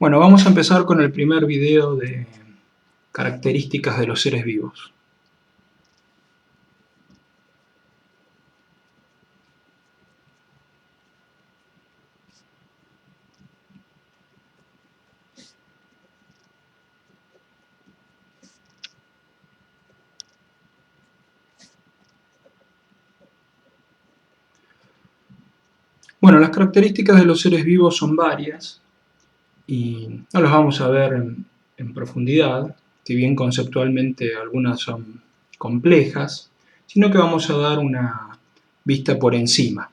Bueno, vamos a empezar con el primer video de características de los seres vivos. Bueno, las características de los seres vivos son varias y no las vamos a ver en profundidad, si bien conceptualmente algunas son complejas, sino que vamos a dar una vista por encima.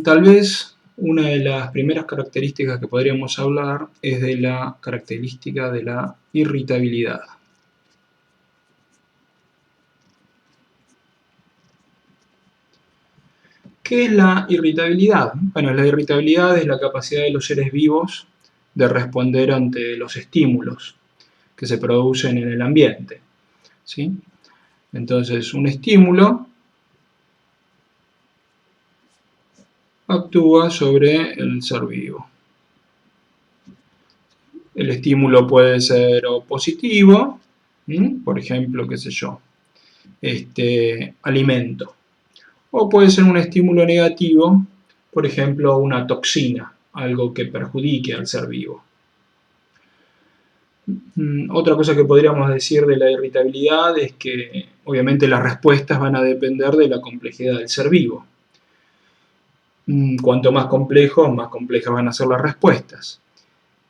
Tal vez una de las primeras características que podríamos hablar es de la característica de la irritabilidad. ¿Qué es la irritabilidad? Bueno, la irritabilidad es la capacidad de los seres vivos de responder ante los estímulos que se producen en el ambiente, ¿sí? Entonces, un estímulo actúa sobre el ser vivo. El estímulo puede ser o positivo, por ejemplo, qué sé yo, alimento. O puede ser un estímulo negativo, por ejemplo, una toxina, algo que perjudique al ser vivo. Otra cosa que podríamos decir de la irritabilidad es que obviamente las respuestas van a depender de la complejidad del ser vivo. Cuanto más complejas van a ser las respuestas.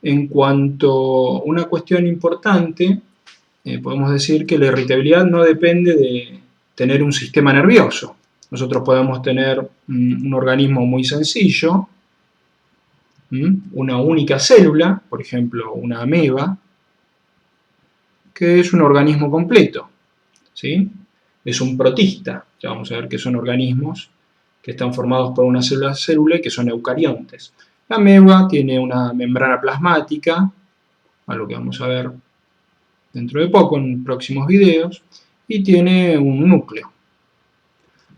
En cuanto a una cuestión importante, podemos decir que la irritabilidad no depende de tener un sistema nervioso. Nosotros podemos tener un organismo muy sencillo, una única célula, por ejemplo, una ameba, que es un organismo completo, ¿sí? Es un protista, ya vamos a ver que son organismos que están formados por una sola célula y que son eucariontes. La ameba tiene una membrana plasmática, algo que vamos a ver dentro de poco en próximos videos, y tiene un núcleo.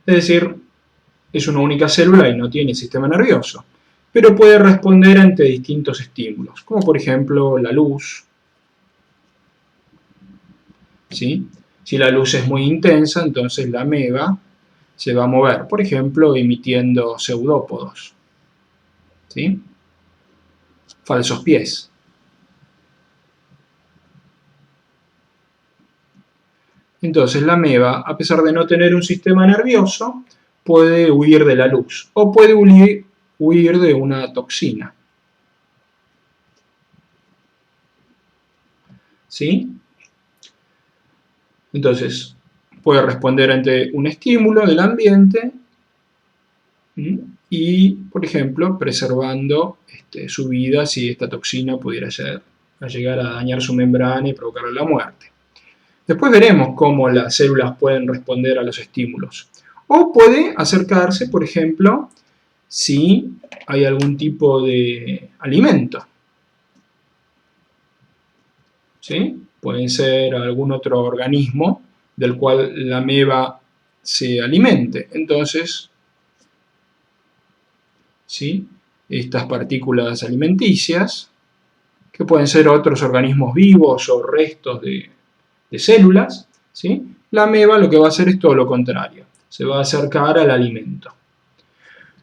Es decir, es una única célula y no tiene sistema nervioso, pero puede responder ante distintos estímulos, como por ejemplo la luz, ¿sí? Si la luz es muy intensa, entonces la ameba se va a mover, por ejemplo, emitiendo pseudópodos, ¿sí? Falsos pies. Entonces la ameba, a pesar de no tener un sistema nervioso, puede huir de la luz o puede huir de una toxina, ¿sí? Entonces, puede responder ante un estímulo del ambiente y, por ejemplo, preservando su vida si esta toxina pudiera llegar a dañar su membrana y provocarle la muerte. Después veremos cómo las células pueden responder a los estímulos. O puede acercarse, por ejemplo, si hay algún tipo de alimento, ¿sí? Puede ser algún otro organismo del cual la ameba se alimente. Entonces, ¿sí? Estas partículas alimenticias, que pueden ser otros organismos vivos o restos de células, ¿sí? La ameba lo que va a hacer es todo lo contrario, se va a acercar al alimento.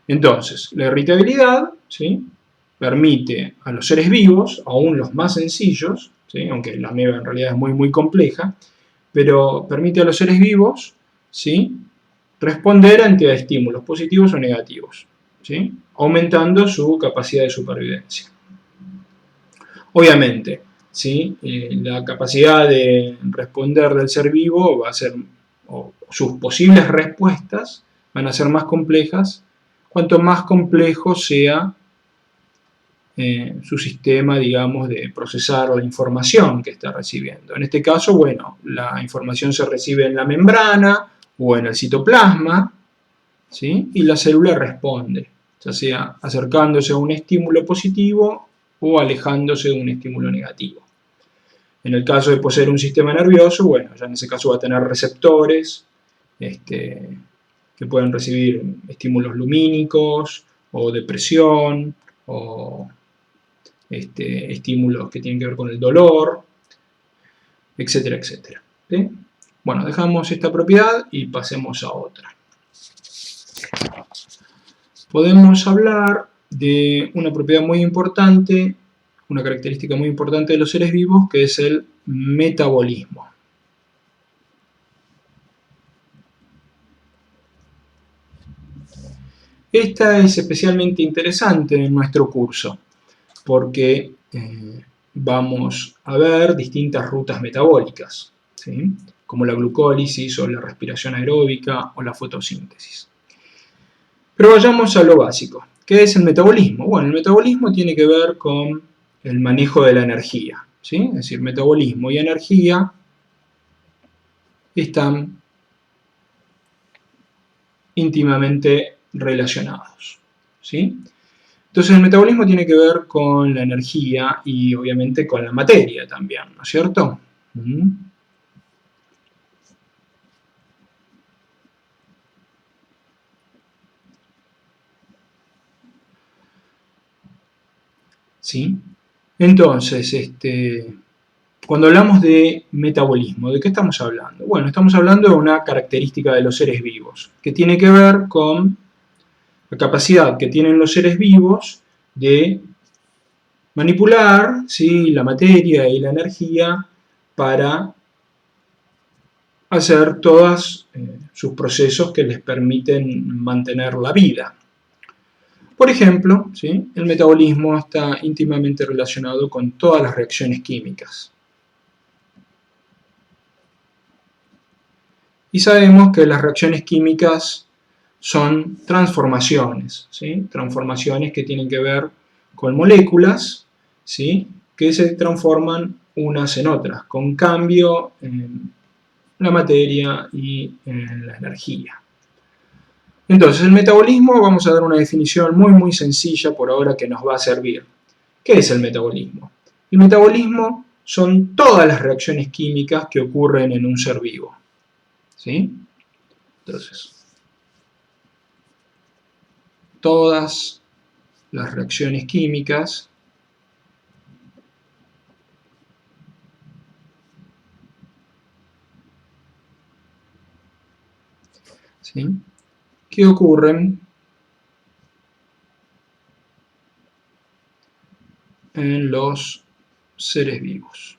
Entonces, la irritabilidad, ¿sí? Permite a los seres vivos, aún los más sencillos, ¿sí? Aunque la ameba en realidad es muy, muy compleja, pero permite a los seres vivos, ¿sí? Responder ante estímulos positivos o negativos, ¿sí? Aumentando su capacidad de supervivencia. Obviamente, ¿sí? La capacidad de responder del ser vivo va a ser, o sus posibles respuestas van a ser más complejas cuanto más complejo sea su sistema, digamos, de procesar la información que está recibiendo. En este caso, bueno, la información se recibe en la membrana o en el citoplasma, ¿sí? Y la célula responde, ya sea acercándose a un estímulo positivo o alejándose de un estímulo negativo. En el caso de poseer un sistema nervioso, bueno, ya en ese caso va a tener receptores que pueden recibir estímulos lumínicos o de presión o estímulos que tienen que ver con el dolor, etcétera, etcétera. ¿Sí? Bueno, dejamos esta propiedad y pasemos a otra. Podemos hablar de una propiedad muy importante, una característica muy importante de los seres vivos, que es el metabolismo. Esta es especialmente interesante en nuestro curso, porque vamos a ver distintas rutas metabólicas, ¿sí? Como la glucólisis o la respiración aeróbica o la fotosíntesis. Pero vayamos a lo básico. ¿Qué es el metabolismo? Bueno, el metabolismo tiene que ver con el manejo de la energía, ¿sí? Es decir, metabolismo y energía están íntimamente relacionados, ¿sí? Entonces el metabolismo tiene que ver con la energía y obviamente con la materia también, ¿no es cierto? ¿Sí? Entonces, cuando hablamos de metabolismo, ¿de qué estamos hablando? Bueno, estamos hablando de una característica de los seres vivos, que tiene que ver con la capacidad que tienen los seres vivos de manipular, ¿sí?, la materia y la energía para hacer todos sus procesos que les permiten mantener la vida. Por ejemplo, ¿sí?, el metabolismo está íntimamente relacionado con todas las reacciones químicas. Y sabemos que las reacciones químicas son transformaciones, ¿sí? Transformaciones que tienen que ver con moléculas, ¿sí?, que se transforman unas en otras, con cambio en la materia y en la energía. Entonces, el metabolismo, vamos a dar una definición muy sencilla por ahora que nos va a servir. ¿Qué es el metabolismo? El metabolismo son todas las reacciones químicas que ocurren en un ser vivo, ¿sí? Entonces, todas las reacciones químicas ¿sí?, que ocurren en los seres vivos.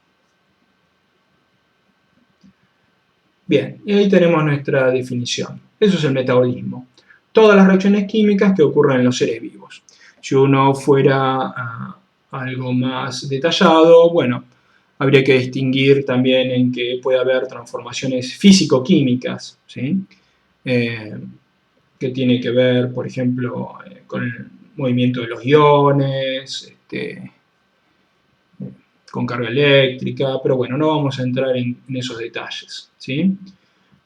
Bien, y ahí tenemos nuestra definición. Eso es el metabolismo. Todas las reacciones químicas que ocurren en los seres vivos. Si uno fuera algo más detallado, bueno, habría que distinguir también en que puede haber transformaciones físico-químicas, ¿sí?, que tiene que ver, por ejemplo, con el movimiento de los iones, con carga eléctrica, pero bueno, no vamos a entrar en esos detalles, ¿sí?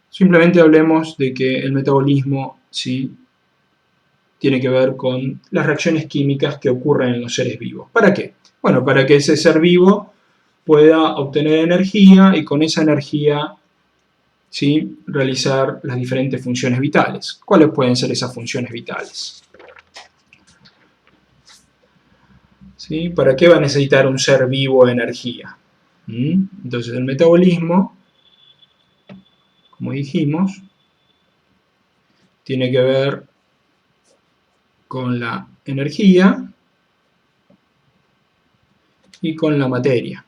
Simplemente hablemos de que el metabolismo, ¿sí?, tiene que ver con las reacciones químicas que ocurren en los seres vivos. ¿Para qué? Bueno, para que ese ser vivo pueda obtener energía y con esa energía, ¿sí?, realizar las diferentes funciones vitales. ¿Cuáles pueden ser esas funciones vitales? ¿Sí? ¿Para qué va a necesitar un ser vivo energía? Entonces el metabolismo, como dijimos, tiene que ver con la energía y con la materia.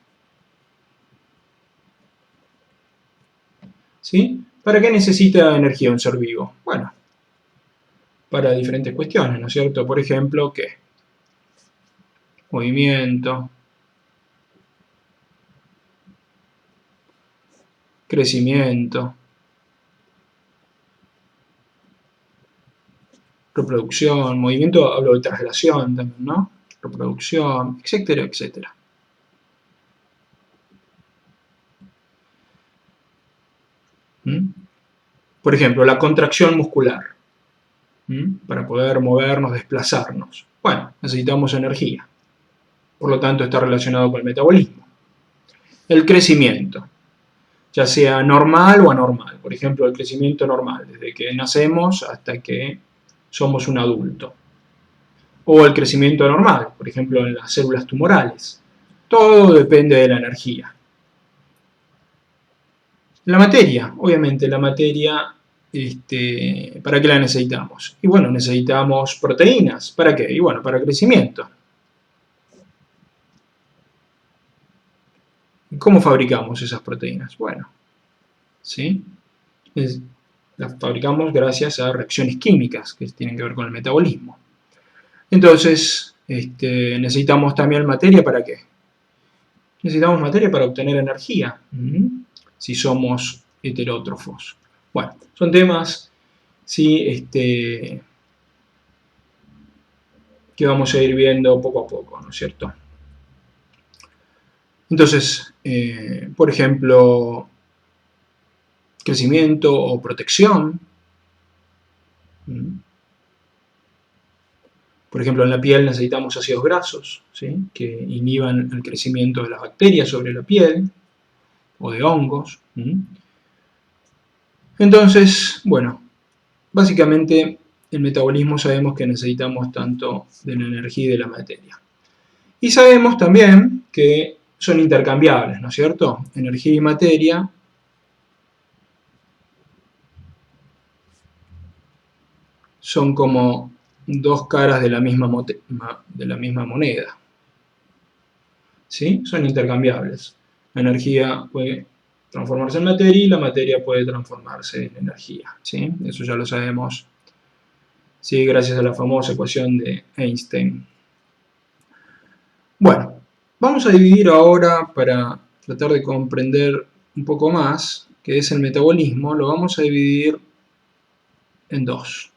¿Sí? ¿Para qué necesita energía un ser vivo? Bueno, para diferentes cuestiones, ¿no es cierto? Por ejemplo, ¿qué? Movimiento, crecimiento, reproducción, movimiento, hablo de traslación también, ¿no? Reproducción, etcétera, etcétera. Por ejemplo, la contracción muscular, para poder movernos, desplazarnos. Bueno, necesitamos energía. Por lo tanto, está relacionado con el metabolismo. El crecimiento, ya sea normal o anormal. Por ejemplo, el crecimiento normal, desde que nacemos hasta que somos un adulto. o el crecimiento anormal, por ejemplo en las células tumorales. Todo depende de la energía. La materia, obviamente la materia, ¿para qué la necesitamos? Y bueno, necesitamos proteínas. ¿Para qué? Y bueno, para crecimiento. ¿Cómo fabricamos esas proteínas? Bueno, ¿sí? Las fabricamos gracias a reacciones químicas que tienen que ver con el metabolismo. Entonces, necesitamos también materia ¿para qué? Necesitamos materia para obtener energía, si somos heterótrofos. Bueno, son temas, sí, que vamos a ir viendo poco a poco, ¿no es cierto? Entonces, por ejemplo, crecimiento o protección. Por ejemplo, en la piel necesitamos ácidos grasos, ¿sí?, que inhiban el crecimiento de las bacterias sobre la piel o de hongos. Entonces, bueno, básicamente el metabolismo sabemos que necesitamos tanto de la energía y de la materia. Y sabemos también que son intercambiables, ¿no es cierto? Energía y materia son como dos caras de la misma moneda. ¿Sí? Son intercambiables. La energía puede transformarse en materia y la materia puede transformarse en energía. ¿Sí? Eso ya lo sabemos, ¿sí?, gracias a la famosa ecuación de Einstein. Bueno, vamos a dividir ahora, para tratar de comprender un poco más qué es el metabolismo, lo vamos a dividir en dos.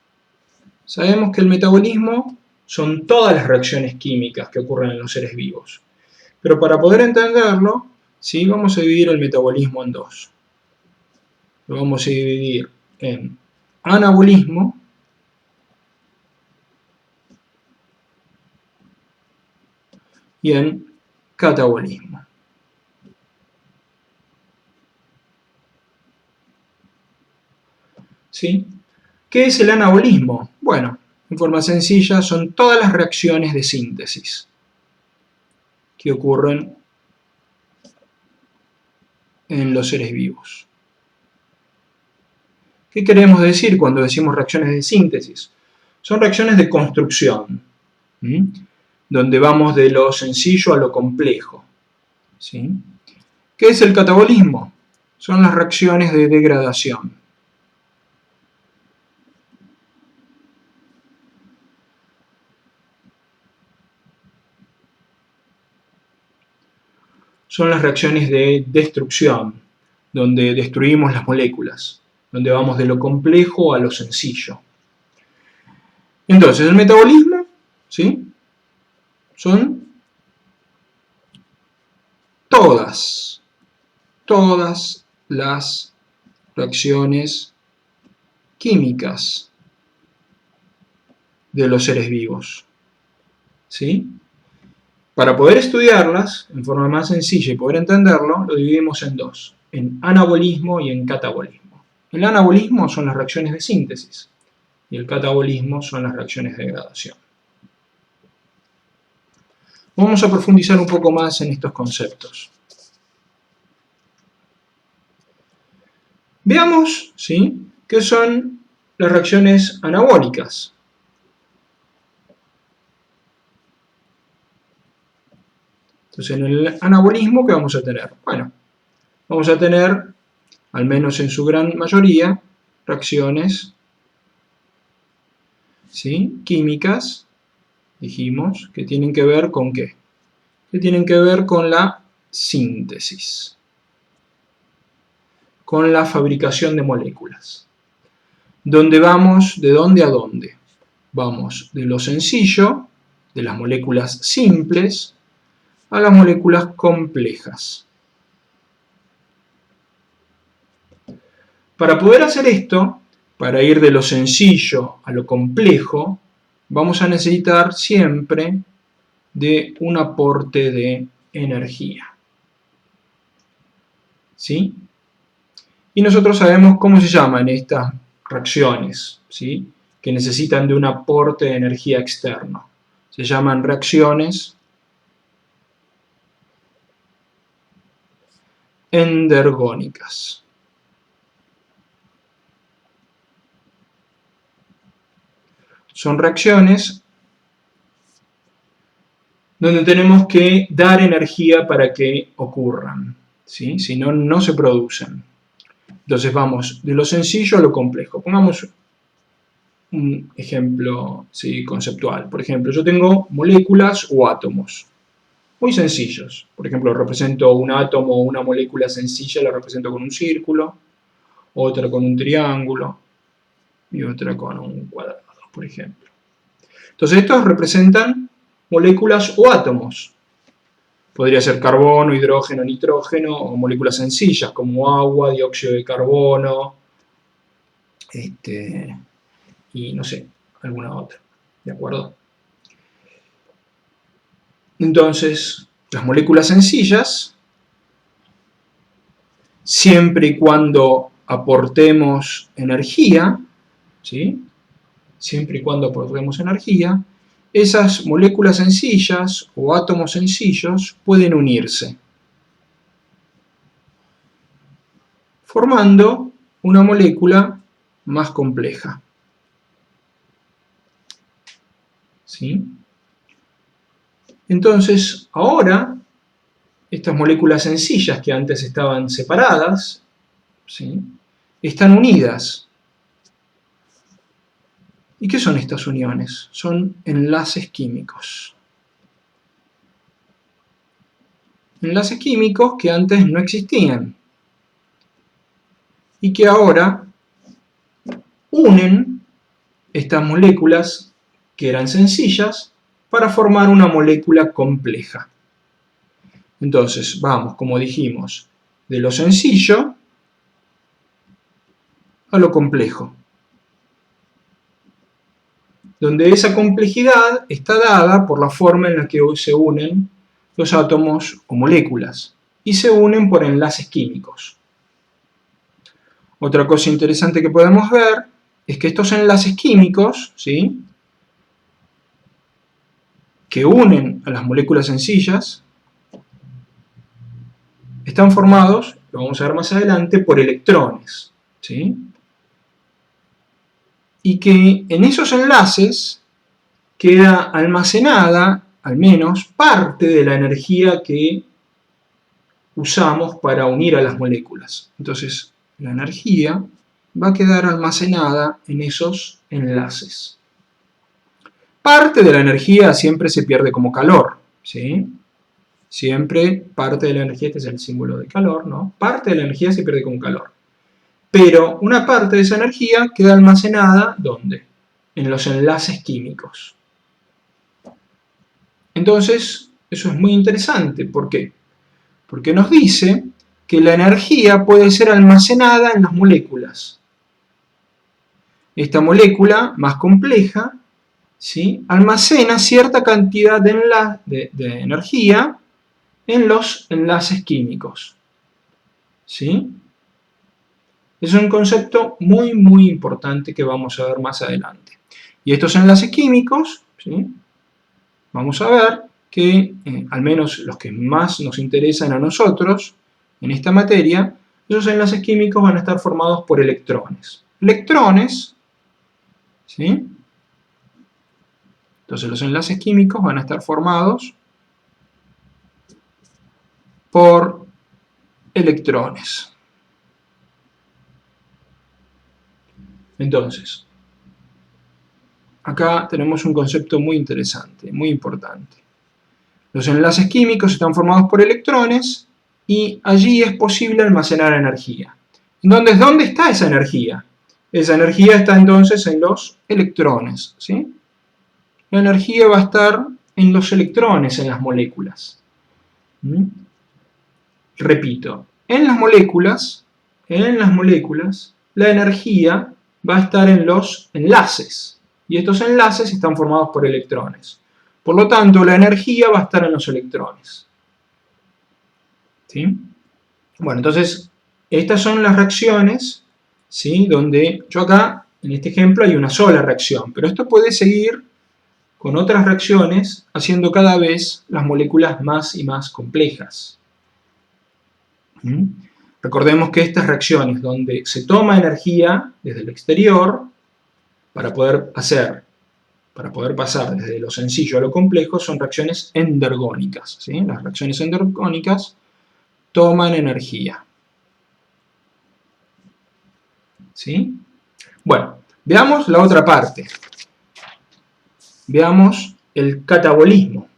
Sabemos que el metabolismo son todas las reacciones químicas que ocurren en los seres vivos. Pero para poder entenderlo, ¿sí?, vamos a dividir el metabolismo en dos. Lo vamos a dividir en anabolismo y en catabolismo. ¿Sí? ¿Qué es el anabolismo? Bueno, en forma sencilla, son todas las reacciones de síntesis que ocurren en los seres vivos. ¿Qué queremos decir cuando decimos reacciones de síntesis? Son reacciones de construcción, donde vamos de lo sencillo a lo complejo. ¿Sí? ¿Qué es el catabolismo? Son las reacciones de degradación. Son las reacciones de destrucción, donde destruimos las moléculas, donde vamos de lo complejo a lo sencillo. Entonces, el metabolismo, ¿sí?, son todas las reacciones químicas de los seres vivos. ¿Sí? Para poder estudiarlas en forma más sencilla y poder entenderlo, lo dividimos en dos, en anabolismo y en catabolismo. El anabolismo son las reacciones de síntesis y el catabolismo son las reacciones de degradación. Vamos a profundizar un poco más en estos conceptos. Veamos, ¿sí?, qué son las reacciones anabólicas. Entonces, en el anabolismo, ¿qué vamos a tener? Bueno, vamos a tener, al menos en su gran mayoría, reacciones, ¿sí?, químicas, dijimos, que tienen que ver con ¿qué? Que tienen que ver con la síntesis, con la fabricación de moléculas. ¿Dónde vamos? ¿De dónde a dónde? Vamos de lo sencillo, de las moléculas simples, a las moléculas complejas. Para poder hacer esto, para ir de lo sencillo a lo complejo, vamos a necesitar siempre de un aporte de energía. ¿Sí? Y nosotros sabemos cómo se llaman estas reacciones, ¿sí?, que necesitan de un aporte de energía externo. Se llaman reacciones endergónicas. Son reacciones donde tenemos que dar energía para que ocurran, ¿sí? Si no, no se producen. Entonces vamos de lo sencillo a lo complejo. Pongamos un ejemplo, ¿sí?, conceptual. Por ejemplo, yo tengo moléculas o átomos muy sencillos. Por ejemplo, represento un átomo o una molécula sencilla, la represento con un círculo, otra con un triángulo y otra con un cuadrado, por ejemplo. Entonces estos representan moléculas o átomos. Podría ser carbono, hidrógeno, nitrógeno, o moléculas sencillas como agua, dióxido de carbono, y no sé, alguna otra. ¿De acuerdo? Entonces, las moléculas sencillas, siempre y cuando aportemos energía, ¿sí? Siempre y cuando aportemos energía, esas moléculas sencillas o átomos sencillos pueden unirse, formando una molécula más compleja. ¿Sí? Entonces, ahora, estas moléculas sencillas que antes estaban separadas, ¿sí?, están unidas. ¿Y qué son estas uniones? Son enlaces químicos. Enlaces químicos que antes no existían y que ahora unen estas moléculas que eran sencillas para formar una molécula compleja. Entonces, vamos, como dijimos, de lo sencillo a lo complejo, donde esa complejidad está dada por la forma en la que se unen los átomos o moléculas, y se unen por enlaces químicos. Otra cosa interesante que podemos ver es que estos enlaces químicos, ¿sí?, que unen a las moléculas sencillas, están formados, lo vamos a ver más adelante, por electrones, ¿sí?, y que en esos enlaces queda almacenada, al menos, parte de la energía que usamos para unir a las moléculas. Entonces, la energía va a quedar almacenada en esos enlaces. Parte de la energía siempre se pierde como calor, ¿sí? Siempre parte de la energía, este es el símbolo de calor, ¿no? Parte de la energía se pierde como calor. Pero una parte de esa energía queda almacenada, ¿dónde? En los enlaces químicos. Entonces, eso es muy interesante. ¿Por qué? Porque nos dice que la energía puede ser almacenada en las moléculas. Esta molécula más compleja, ¿sí?, almacena cierta cantidad de energía en los enlaces químicos. ¿Sí? Es un concepto muy, muy importante que vamos a ver más adelante. Y estos enlaces químicos, ¿sí?, vamos a ver que, al menos los que más nos interesan a nosotros en esta materia, esos enlaces químicos van a estar formados por electrones. Electrones, ¿sí? Entonces los enlaces químicos van a estar formados por electrones. Entonces, acá tenemos un concepto muy interesante, muy importante. Los enlaces químicos están formados por electrones y allí es posible almacenar energía. Entonces, ¿dónde está esa energía? Esa energía está entonces en los electrones, ¿sí? La energía va a estar en los electrones, en las moléculas. Repito, en las moléculas, la energía va a estar en los enlaces. Y estos enlaces están formados por electrones. Por lo tanto, la energía va a estar en los electrones. ¿Sí? Bueno, entonces, estas son las reacciones, ¿sí?, donde yo acá, en este ejemplo, hay una sola reacción. Pero esto puede seguir con otras reacciones, haciendo cada vez las moléculas más y más complejas. Recordemos que estas reacciones donde se toma energía desde el exterior para poder pasar desde lo sencillo a lo complejo son reacciones endergónicas, ¿sí? Las reacciones endergónicas toman energía. ¿Sí? Bueno, veamos la otra parte. Veamos el catabolismo.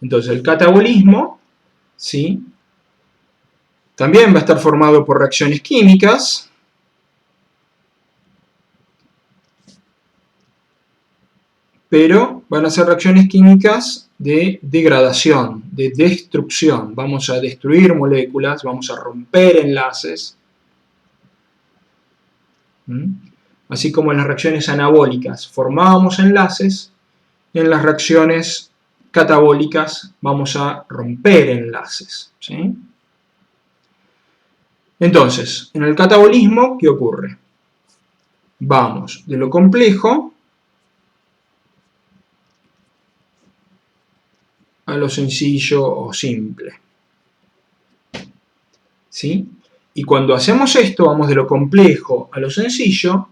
Entonces, el catabolismo, ¿sí?, también va a estar formado por reacciones químicas, pero van a ser reacciones químicas de degradación, de destrucción. Vamos a destruir moléculas, vamos a romper enlaces. Así como en las reacciones anabólicas formábamos enlaces, en las reacciones catabólicas vamos a romper enlaces, ¿sí? Entonces, en el catabolismo, ¿qué ocurre? Vamos de lo complejo a lo sencillo o simple, ¿sí? Y cuando hacemos esto, vamos de lo complejo a lo sencillo,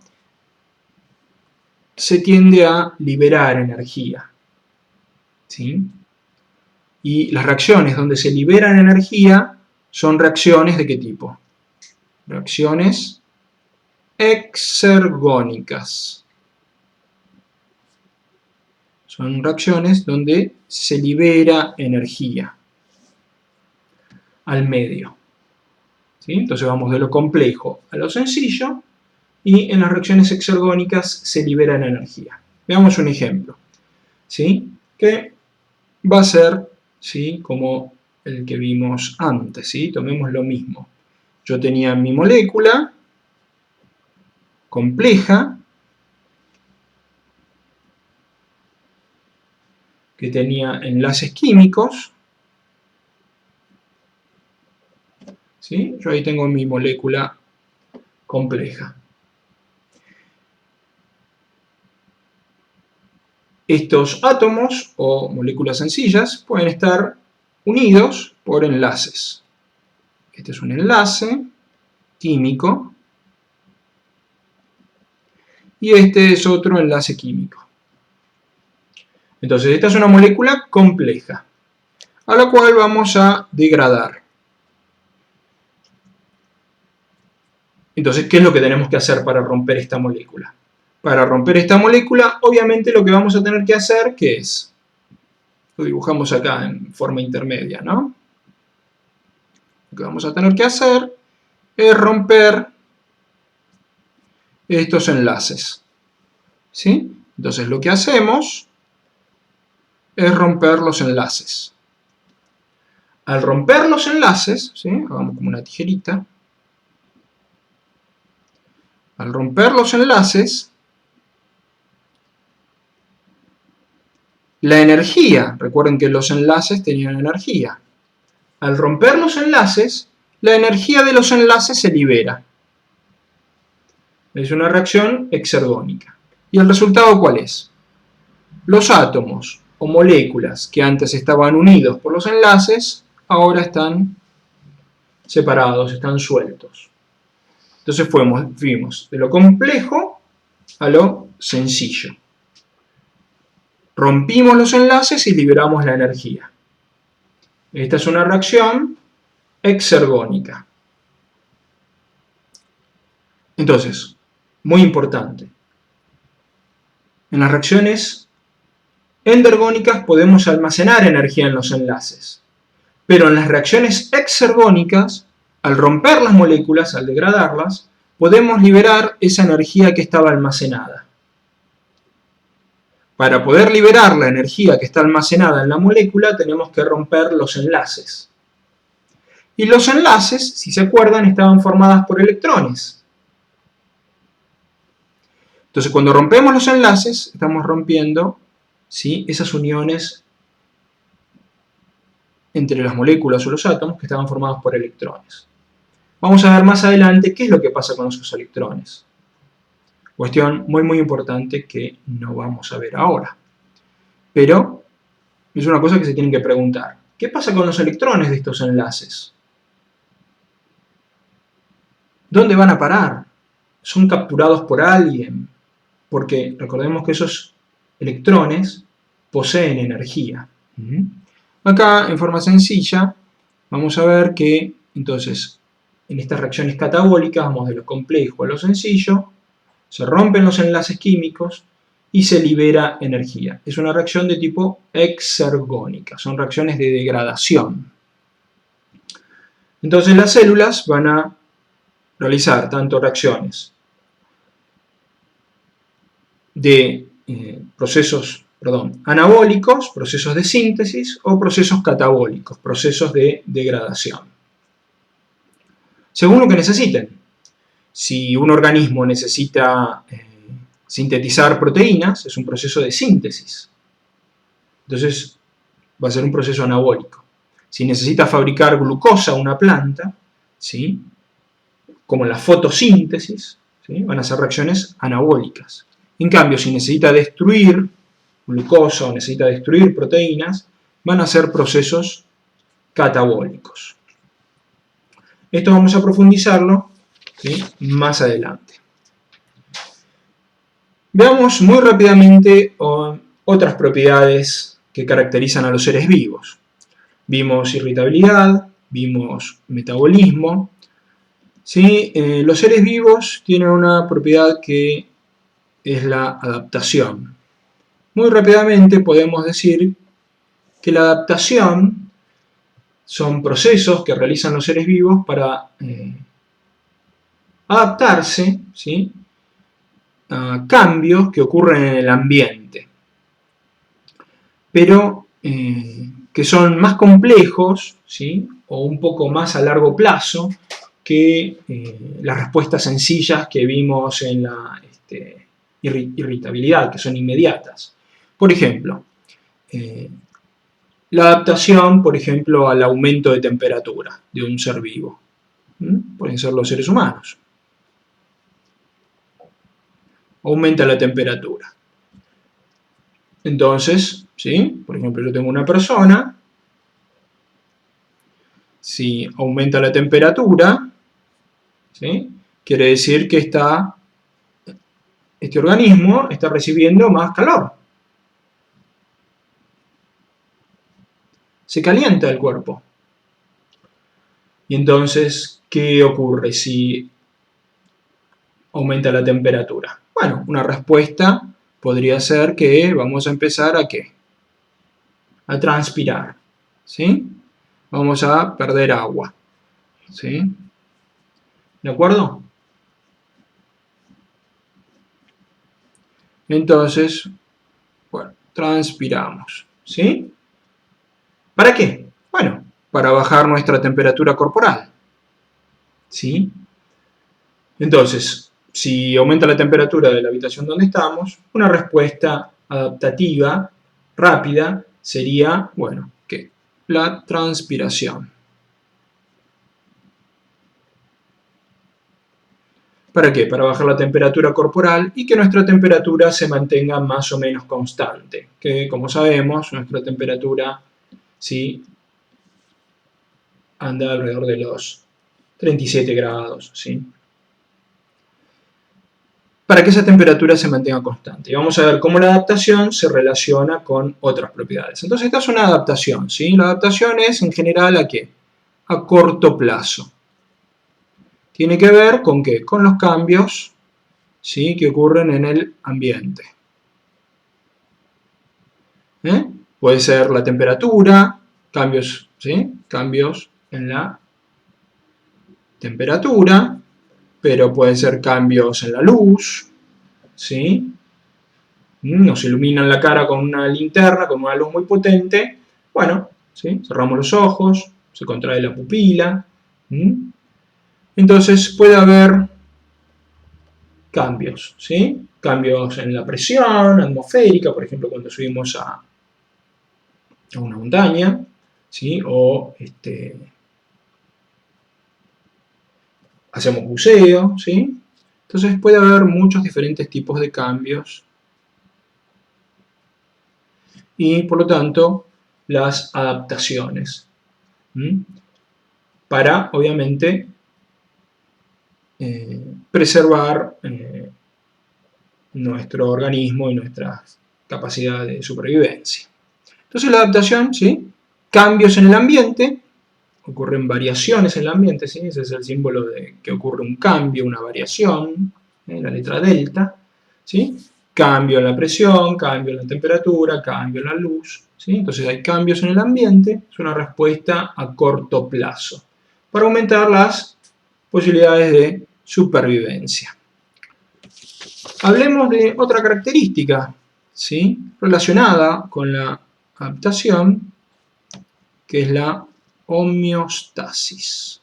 se tiende a liberar energía, ¿sí? Y las reacciones donde se liberan energía son reacciones ¿de qué tipo? Reacciones exergónicas. Son reacciones donde se libera energía al medio, ¿sí? Entonces vamos de lo complejo a lo sencillo y en las reacciones exergónicas se libera energía. Veamos un ejemplo, ¿sí?, que va a ser, ¿sí?, como el que vimos antes, ¿sí? Tomemos lo mismo. Yo tenía mi molécula compleja que tenía enlaces químicos, ¿sí? Yo ahí tengo mi molécula compleja. Estos átomos o moléculas sencillas pueden estar unidos por enlaces. Este es un enlace químico y este es otro enlace químico. Entonces, esta es una molécula compleja, a la cual vamos a degradar. Entonces, ¿qué es lo que tenemos que hacer para romper esta molécula? Para romper esta molécula, obviamente lo que vamos a tener que hacer, ¿qué es? Lo dibujamos acá en forma intermedia, ¿no? Lo que vamos a tener que hacer es romper estos enlaces, ¿sí? Entonces, lo que hacemos es romper los enlaces. Al romper los enlaces, ¿sí?, hagamos como una tijerita. Al romper los enlaces, la energía, recuerden que los enlaces tenían energía. Al romper los enlaces, la energía de los enlaces se libera. Es una reacción exergónica. ¿Y el resultado cuál es? Los átomos o moléculas que antes estaban unidos por los enlaces, ahora están separados, están sueltos. Entonces fuimos de lo complejo a lo sencillo. Rompimos los enlaces y liberamos la energía. Esta es una reacción exergónica. Entonces, muy importante, en las reacciones endergónicas podemos almacenar energía en los enlaces, pero en las reacciones exergónicas, al romper las moléculas, al degradarlas, podemos liberar esa energía que estaba almacenada. Para poder liberar la energía que está almacenada en la molécula, tenemos que romper los enlaces. Y los enlaces, si se acuerdan, estaban formados por electrones. Entonces, cuando rompemos los enlaces, estamos rompiendo, ¿sí?, esas uniones entre las moléculas o los átomos que estaban formados por electrones. Vamos a ver más adelante qué es lo que pasa con esos electrones. Cuestión muy importante que no vamos a ver ahora. Pero es una cosa que se tienen que preguntar. ¿Qué pasa con los electrones de estos enlaces? ¿Dónde van a parar? ¿Son capturados por alguien? Porque recordemos que esos electrones poseen energía. Acá, en forma sencilla, vamos a ver que, entonces, en estas reacciones catabólicas, vamos de lo complejo a lo sencillo, se rompen los enlaces químicos y se libera energía. Es una reacción de tipo exergónica, son reacciones de degradación. Entonces las células van a realizar tanto reacciones de procesos anabólicos, procesos de síntesis, o procesos catabólicos, procesos de degradación. Según lo que necesiten. Si un organismo necesita sintetizar proteínas, es un proceso de síntesis. Entonces va a ser un proceso anabólico. Si necesita fabricar glucosa una planta, ¿sí?, como la fotosíntesis, ¿sí?, van a ser reacciones anabólicas. En cambio, si necesita destruir glucosa o necesita destruir proteínas, van a ser procesos catabólicos. Esto vamos a profundizarlo, ¿sí?, más adelante. Veamos muy rápidamente otras propiedades que caracterizan a los seres vivos. Vimos irritabilidad, vimos metabolismo. ¿Sí? Los seres vivos tienen una propiedad que es la adaptación. Muy rápidamente podemos decir que la adaptación son procesos que realizan los seres vivos para adaptarse, ¿sí?, a cambios que ocurren en el ambiente, pero que son más complejos, ¿sí?, o un poco más a largo plazo que las respuestas sencillas que vimos en la irritabilidad, que son inmediatas. Por ejemplo, la adaptación, por ejemplo, al aumento de temperatura de un ser vivo. Pueden ser los seres humanos. Aumenta la temperatura. Entonces, ¿sí?, por ejemplo, yo tengo una persona, si aumenta la temperatura, ¿sí?, quiere decir que este organismo está recibiendo más calor. Se calienta el cuerpo. Y entonces, ¿qué ocurre si aumenta la temperatura? Bueno, una respuesta podría ser que vamos a empezar a ¿qué? A transpirar, ¿sí? Vamos a perder agua, ¿sí? ¿De acuerdo? Entonces, bueno, transpiramos, ¿sí? ¿Para qué? Bueno, para bajar nuestra temperatura corporal, ¿sí? Entonces, si aumenta la temperatura de la habitación donde estamos, una respuesta adaptativa rápida sería, bueno, ¿qué? La transpiración. ¿Para qué? Para bajar la temperatura corporal y que nuestra temperatura se mantenga más o menos constante. Que, como sabemos, nuestra temperatura, ¿sí?, anda alrededor de los 37 grados, ¿sí?, para que esa temperatura se mantenga constante. Y vamos a ver cómo la adaptación se relaciona con otras propiedades. Entonces, esta es una adaptación, ¿sí? La adaptación es, en general, ¿a qué? A corto plazo. Tiene que ver con ¿qué? Con los cambios, ¿sí?, que ocurren en el ambiente. Puede ser la temperatura, cambios, ¿sí?, cambios en la temperatura, pero pueden ser cambios en la luz, ¿sí? Nos iluminan la cara con una linterna, con una luz muy potente, bueno, ¿sí?, cerramos los ojos, se contrae la pupila. Entonces puede haber cambios, ¿sí? Cambios en la presión atmosférica, por ejemplo, cuando subimos a una montaña, ¿sí?, o hacemos buceo, ¿sí? Entonces puede haber muchos diferentes tipos de cambios y por lo tanto las adaptaciones, para obviamente preservar nuestro organismo y nuestra capacidad de supervivencia. Entonces la adaptación, ¿sí? Cambios en el ambiente, ocurren variaciones en el ambiente, ¿sí? Ese es el símbolo de que ocurre un cambio, una variación, la letra delta, ¿sí? Cambio en la presión, cambio en la temperatura, cambio en la luz, ¿sí? Entonces hay cambios en el ambiente, es una respuesta a corto plazo, para aumentar las posibilidades de supervivencia. Hablemos de otra característica, ¿sí? Relacionada con la adaptación, que es la homeostasis.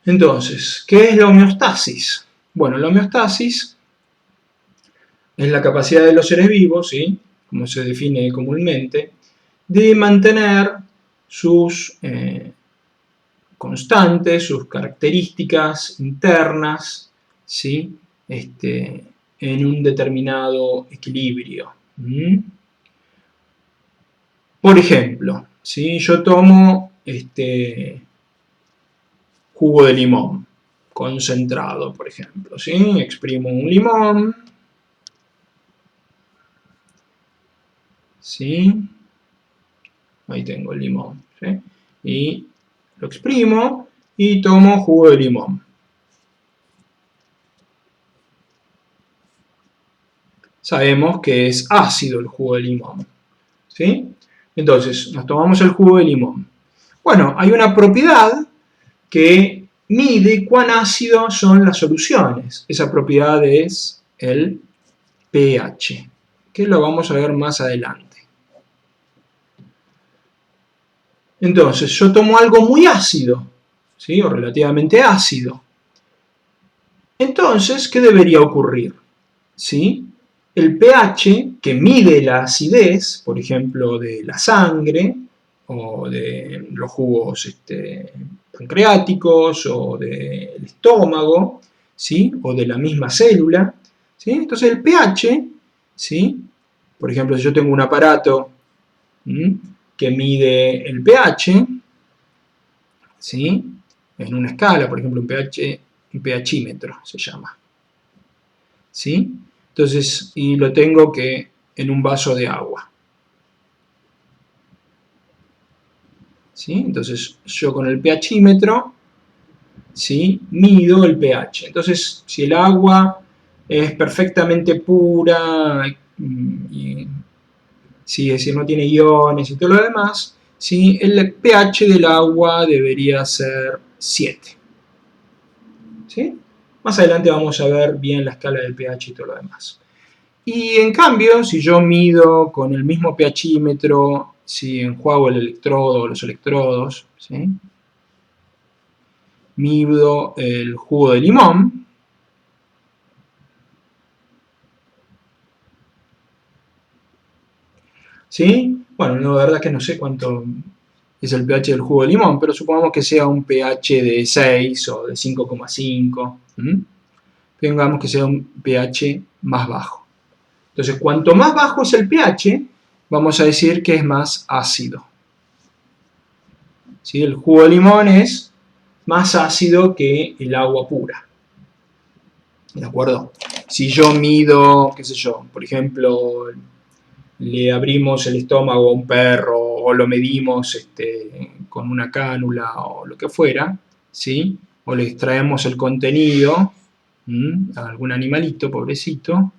Entonces, ¿qué es la homeostasis? Bueno, la homeostasis es la capacidad de los seres vivos, ¿sí? Como se define comúnmente, de mantener sus constantes, sus características internas, ¿sí? En un determinado equilibrio. Por ejemplo, si yo tomo jugo de limón concentrado, por ejemplo, ¿sí? Exprimo un limón, ¿sí? Ahí tengo el limón, ¿sí? Y lo exprimo y tomo jugo de limón. Sabemos que es ácido el jugo de limón, ¿sí? Entonces, nos tomamos el jugo de limón. Bueno, hay una propiedad que mide cuán ácidos son las soluciones. Esa propiedad es el pH, que lo vamos a ver más adelante. Entonces, yo tomo algo muy ácido, ¿sí? O relativamente ácido. Entonces, ¿qué debería ocurrir? ¿Sí? El pH, que mide la acidez, por ejemplo, de la sangre, o de los jugos pancreáticos, o del estómago, ¿sí? O de la misma célula, ¿sí? Entonces el pH, ¿sí? Por ejemplo, si yo tengo un aparato que mide el pH, ¿sí? En una escala, por ejemplo, un pHímetro se llama, ¿sí? Entonces, y lo tengo que en un vaso de agua, ¿sí? Entonces, yo con el pHímetro, ¿sí? Mido el pH. Entonces, si el agua es perfectamente pura, si es decir, no tiene iones y todo lo demás, ¿sí? El pH del agua debería ser 7. ¿Sí? Más adelante vamos a ver bien la escala del pH y todo lo demás. Y en cambio, si yo mido con el mismo pHímetro, si enjuago el electrodo o los electrodos, ¿sí? Mido el jugo de limón, ¿sí? Bueno, la verdad es que no sé cuánto es el pH del jugo de limón, pero supongamos que sea un pH de 6 o de 5,5. Pongamos que sea un pH más bajo. Entonces, cuanto más bajo es el pH, vamos a decir que es más ácido. ¿Sí? El jugo de limón es más ácido que el agua pura. ¿De acuerdo? Si yo mido, qué sé yo, por ejemplo, le abrimos el estómago a un perro o lo medimos con una cánula o lo que fuera, ¿sí? O le extraemos el contenido a algún animalito, pobrecito,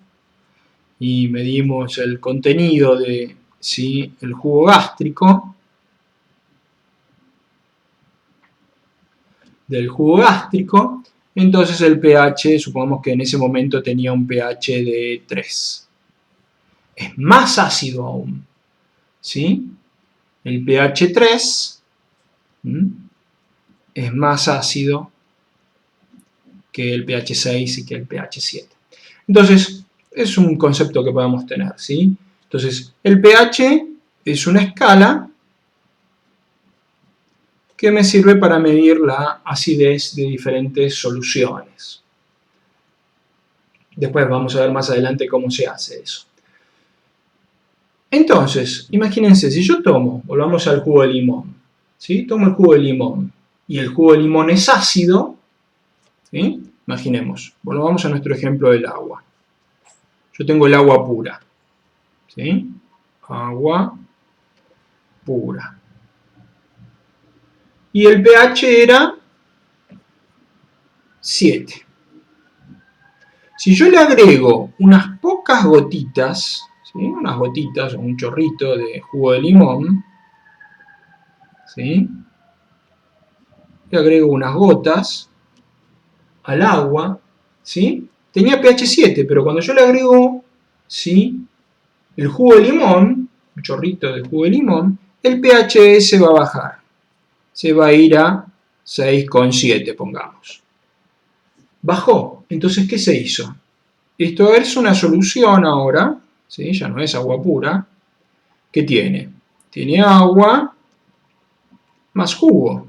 y medimos el contenido de ¿sí? el jugo gástrico, del jugo gástrico, entonces el pH, supongamos que en ese momento tenía un pH de 3. Es más ácido aún, ¿sí? El pH 3 es más ácido que el pH 6 y que el pH 7. Entonces, es un concepto que podemos tener, ¿sí? Entonces, el pH es una escala que me sirve para medir la acidez de diferentes soluciones. Después vamos a ver más adelante cómo se hace eso. Entonces, imagínense, si yo volvamos al jugo de limón, ¿sí? Tomo el jugo de limón y el jugo de limón es ácido, ¿sí? Imaginemos, volvamos a nuestro ejemplo del agua. Yo tengo el agua pura, ¿sí? Agua pura. Y el pH era 7. Si yo le agrego unas pocas gotitas, ¿sí? Unas gotitas o un chorrito de jugo de limón, ¿sí? Le agrego unas gotas al agua, ¿sí? Tenía pH 7, pero cuando yo le agrego, ¿sí?, el jugo de limón, un chorrito de jugo de limón, el pH se va a bajar. Se va a ir a 6,7, pongamos. Bajó. Entonces, ¿qué se hizo? Esto es una solución ahora, ¿sí? Ya no es agua pura. ¿Qué tiene? Tiene agua más jugo.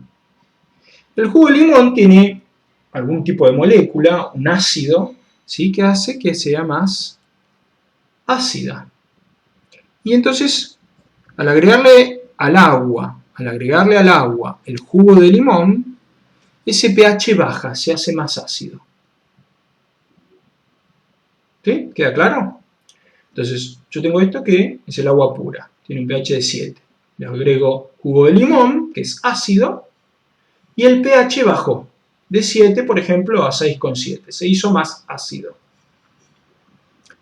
El jugo de limón tiene algún tipo de molécula, un ácido, ¿sí?, que hace que sea más ácida. Y entonces, al agregarle al agua el jugo de limón, ese pH baja, se hace más ácido. ¿Sí? ¿Queda claro? Entonces, yo tengo esto que es el agua pura, tiene un pH de 7. Le agrego jugo de limón, que es ácido, y el pH bajó de 7, por ejemplo, a 6,7. Se hizo más ácido.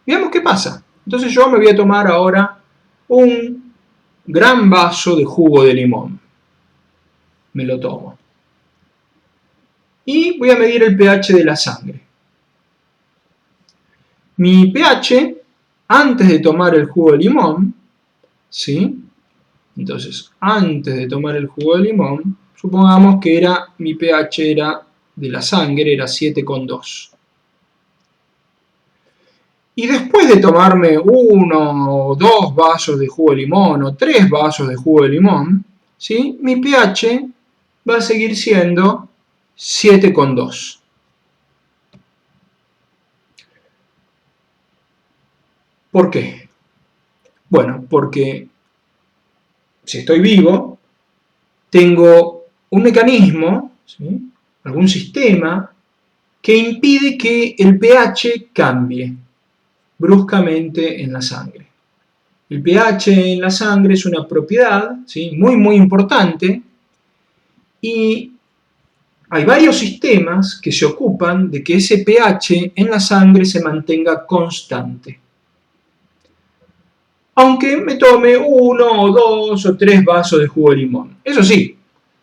Veamos qué pasa. Entonces yo me voy a tomar ahora un gran vaso de jugo de limón. Me lo tomo. Y voy a medir el pH de la sangre. Mi pH, antes de tomar el jugo de limón, ¿sí? Entonces, antes de tomar el jugo de limón, supongamos que mi pH de la sangre era 7,2. Y después de tomarme 1 o 2 vasos de jugo de limón o 3 vasos de jugo de limón, ¿sí?, mi pH va a seguir siendo 7,2. ¿Por qué? Bueno, porque si estoy vivo, tengo un mecanismo, ¿sí?, algún sistema que impide que el pH cambie bruscamente en la sangre. El pH en la sangre es una propiedad, ¿sí?, muy importante, y hay varios sistemas que se ocupan de que ese pH en la sangre se mantenga constante. Aunque me tome 1 o 2 o 3 vasos de jugo de limón. Eso sí,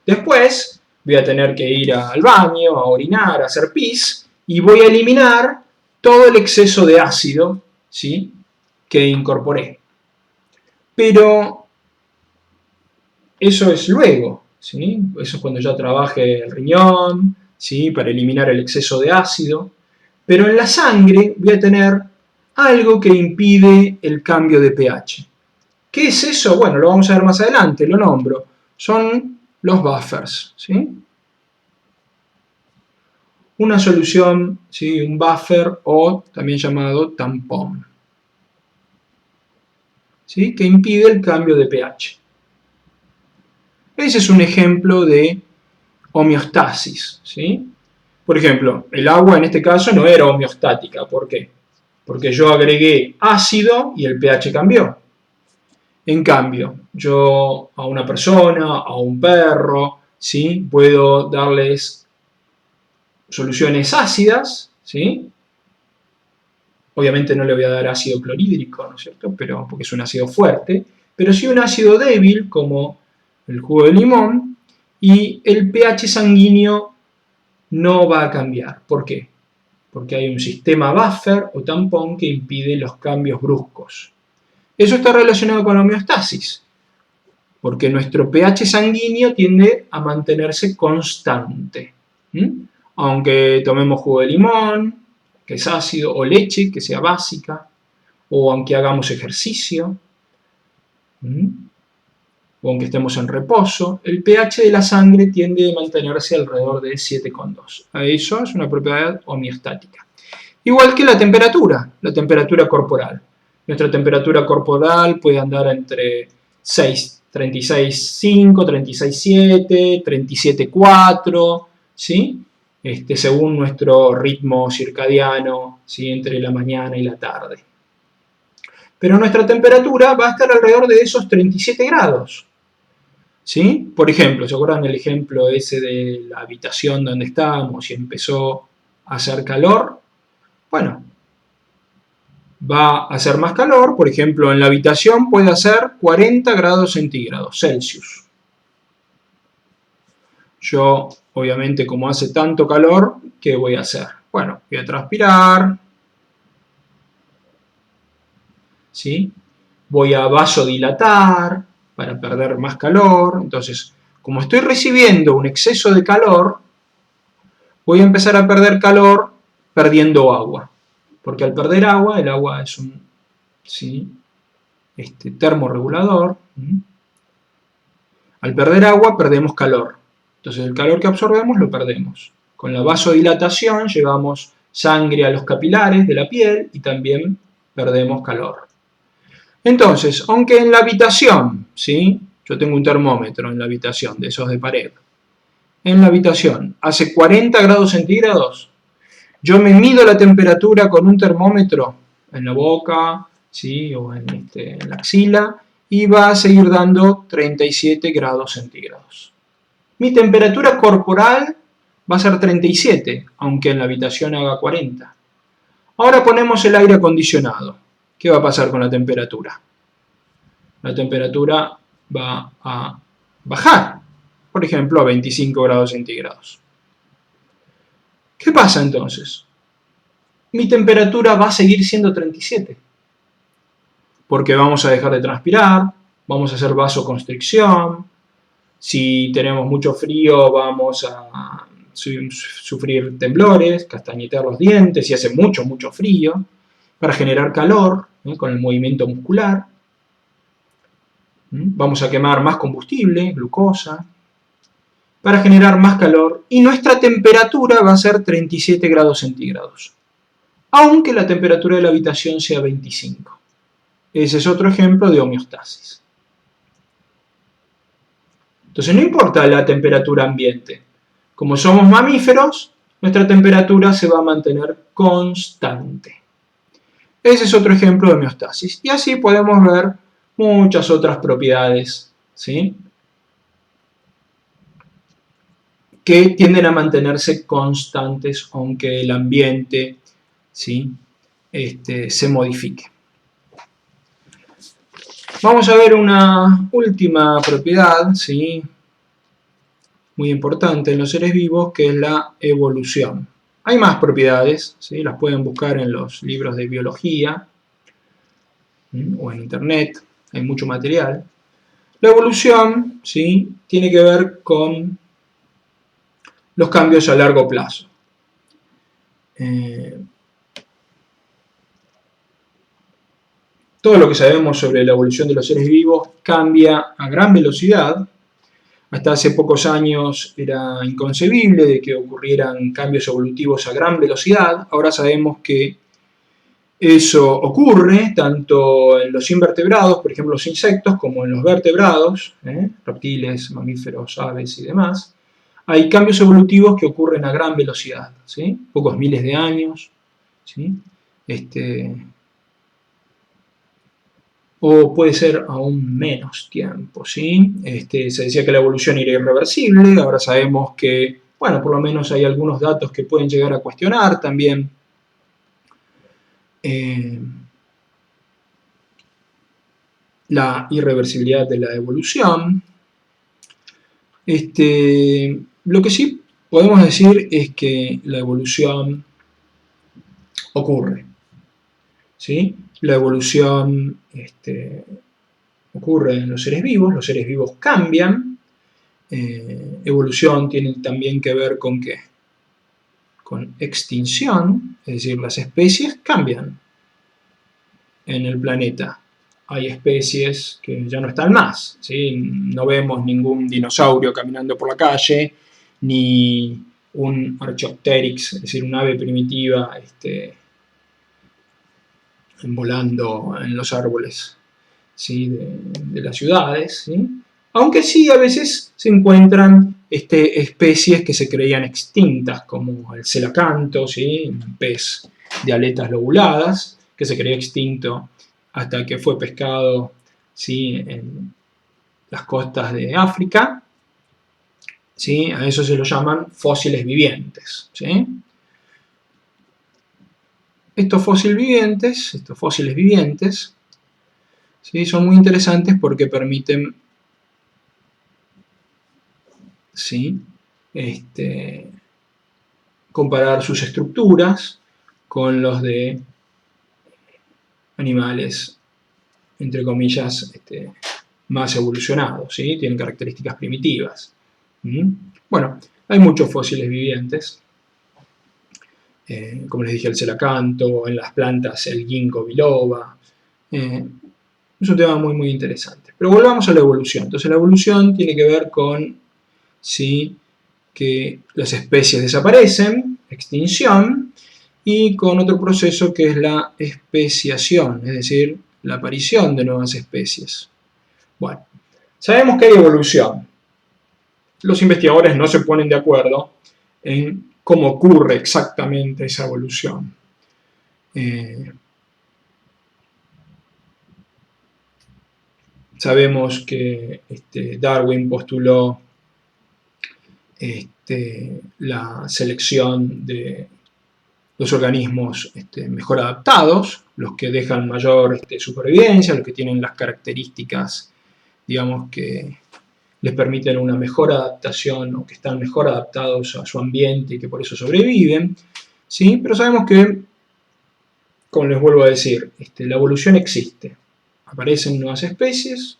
después voy a tener que ir al baño, a orinar, a hacer pis, y voy a eliminar todo el exceso de ácido, ¿sí?, que incorporé. Pero eso es luego, ¿sí? Eso es cuando ya trabaje el riñón, ¿sí?, para eliminar el exceso de ácido. Pero en la sangre voy a tener algo que impide el cambio de pH. ¿Qué es eso? Bueno, lo vamos a ver más adelante, lo nombro. Son los buffers, ¿sí? Una solución, ¿sí?, un buffer, o también llamado tampón, ¿sí?, que impide el cambio de pH. Ese es un ejemplo de homeostasis, ¿sí? Por ejemplo, el agua en este caso no era homeostática. ¿Por qué? Porque yo agregué ácido y el pH cambió. En cambio, yo a una persona, a un perro, ¿sí?, puedo darles soluciones ácidas, ¿sí? Obviamente no le voy a dar ácido clorhídrico, ¿no es cierto?, porque es un ácido fuerte, pero sí un ácido débil como el jugo de limón, y el pH sanguíneo no va a cambiar. ¿Por qué? Porque hay un sistema buffer o tampón que impide los cambios bruscos. Eso está relacionado con la homeostasis, porque nuestro pH sanguíneo tiende a mantenerse constante. Aunque tomemos jugo de limón, que es ácido, o leche, que sea básica, o aunque hagamos ejercicio. o aunque estemos en reposo, el pH de la sangre tiende a mantenerse alrededor de 7,2. Eso es una propiedad homeostática. Igual que la temperatura corporal. Nuestra temperatura corporal puede andar entre 36,5, 36,7, 37,4, ¿sí? Según nuestro ritmo circadiano, ¿sí? Entre la mañana y la tarde. Pero nuestra temperatura va a estar alrededor de esos 37 grados. ¿Sí? Por ejemplo, ¿se acuerdan el ejemplo ese de la habitación donde estábamos y empezó a hacer calor? Bueno, va a hacer más calor, por ejemplo, en la habitación puede hacer 40 grados centígrados Celsius. Yo, obviamente, como hace tanto calor, ¿qué voy a hacer? Bueno, voy a transpirar, ¿sí? Voy a vasodilatar para perder más calor. Entonces, como estoy recibiendo un exceso de calor, voy a empezar a perder calor perdiendo agua. Porque al perder agua, el agua es un termorregulador. Al perder agua, perdemos calor. Entonces, el calor que absorbemos lo perdemos. Con la vasodilatación llevamos sangre a los capilares de la piel y también perdemos calor. Entonces, aunque en la habitación, ¿sí? Yo tengo un termómetro en la habitación, de esos de pared. En la habitación hace 40 grados centígrados, yo me mido la temperatura con un termómetro en la boca, ¿sí? O en la axila, y va a seguir dando 37 grados centígrados. Mi temperatura corporal va a ser 37, aunque en la habitación haga 40. Ahora ponemos el aire acondicionado. ¿Qué va a pasar con la temperatura? La temperatura va a bajar, por ejemplo, a 25 grados centígrados. ¿Qué pasa entonces? Mi temperatura va a seguir siendo 37, porque vamos a dejar de transpirar, vamos a hacer vasoconstricción, si tenemos mucho frío vamos a sufrir temblores, castañetear los dientes, si hace mucho, mucho frío, para generar calor, con el movimiento muscular. Vamos a quemar más combustible, glucosa, para generar más calor, y nuestra temperatura va a ser 37 grados centígrados, aunque la temperatura de la habitación sea 25. Ese es otro ejemplo de homeostasis. Entonces no importa la temperatura ambiente. Como somos mamíferos, nuestra temperatura se va a mantener constante. Ese es otro ejemplo de homeostasis. Y así podemos ver muchas otras propiedades, ¿sí? Que tienden a mantenerse constantes aunque el ambiente, ¿sí? Se modifique. Vamos a ver una última propiedad, ¿sí? Muy importante en los seres vivos, que es la evolución. Hay más propiedades, ¿sí? Las pueden buscar en los libros de biología o en internet, hay mucho material. La evolución, ¿sí? Tiene que ver con los cambios a largo plazo. Todo lo que sabemos sobre la evolución de los seres vivos cambia a gran velocidad. Hasta hace pocos años era inconcebible de que ocurrieran cambios evolutivos a gran velocidad. Ahora sabemos que eso ocurre tanto en los invertebrados, por ejemplo los insectos, como en los vertebrados, reptiles, mamíferos, aves y demás. Hay cambios evolutivos que ocurren a gran velocidad, ¿sí? Pocos miles de años, ¿sí? O puede ser aún menos tiempo, ¿sí? Se decía que la evolución era irreversible, ahora sabemos que, bueno, por lo menos hay algunos datos que pueden llegar a cuestionar también la irreversibilidad de la evolución. Lo que sí podemos decir es que la evolución ocurre, ¿sí? La evolución ocurre en los seres vivos cambian. Evolución tiene también que ver con ¿qué? Con extinción, es decir, las especies cambian en el planeta. hay especies que ya no están más, ¿sí? No vemos ningún dinosaurio caminando por la calle, ni un Archaeopteryx, es decir, un ave primitiva volando en los árboles, ¿sí? de las ciudades, ¿sí? Aunque sí a veces se encuentran especies que se creían extintas, como el celacanto, ¿sí? Un pez de aletas lobuladas, que se creía extinto hasta que fue pescado, ¿sí? En las costas de África, ¿sí? A eso se lo llaman fósiles vivientes, ¿sí? Estos fósiles vivientes, ¿sí? Son muy interesantes porque permiten, ¿sí? Comparar sus estructuras con los de animales, entre comillas, más evolucionados, ¿sí? Tienen características primitivas. Bueno, hay muchos fósiles vivientes, como les dije, el celacanto, en las plantas el ginkgo biloba. Es un tema muy, muy interesante. Pero volvamos a la evolución. Entonces la evolución tiene que ver con, ¿sí?, que las especies desaparecen, extinción, y con otro proceso que es la especiación, es decir, la aparición de nuevas especies. Bueno, sabemos que hay evolución. Los investigadores no se ponen de acuerdo en cómo ocurre exactamente esa evolución. Sabemos que Darwin postuló la selección de los organismos mejor adaptados, los que dejan mayor supervivencia, los que tienen las características, digamos, que les permiten una mejor adaptación o que están mejor adaptados a su ambiente y que por eso sobreviven, ¿sí? Pero sabemos que, como les vuelvo a decir, la evolución existe. Aparecen nuevas especies,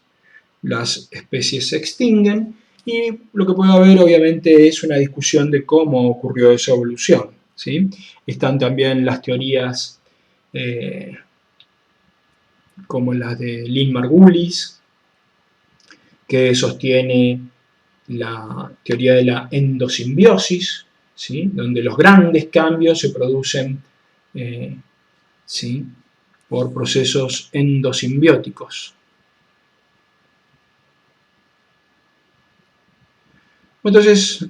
las especies se extinguen y lo que puede haber obviamente es una discusión de cómo ocurrió esa evolución, ¿sí? Están también las teorías como las de Lynn Margulis, que sostiene la teoría de la endosimbiosis, ¿sí?, donde los grandes cambios se producen ¿sí?, por procesos endosimbióticos. Entonces,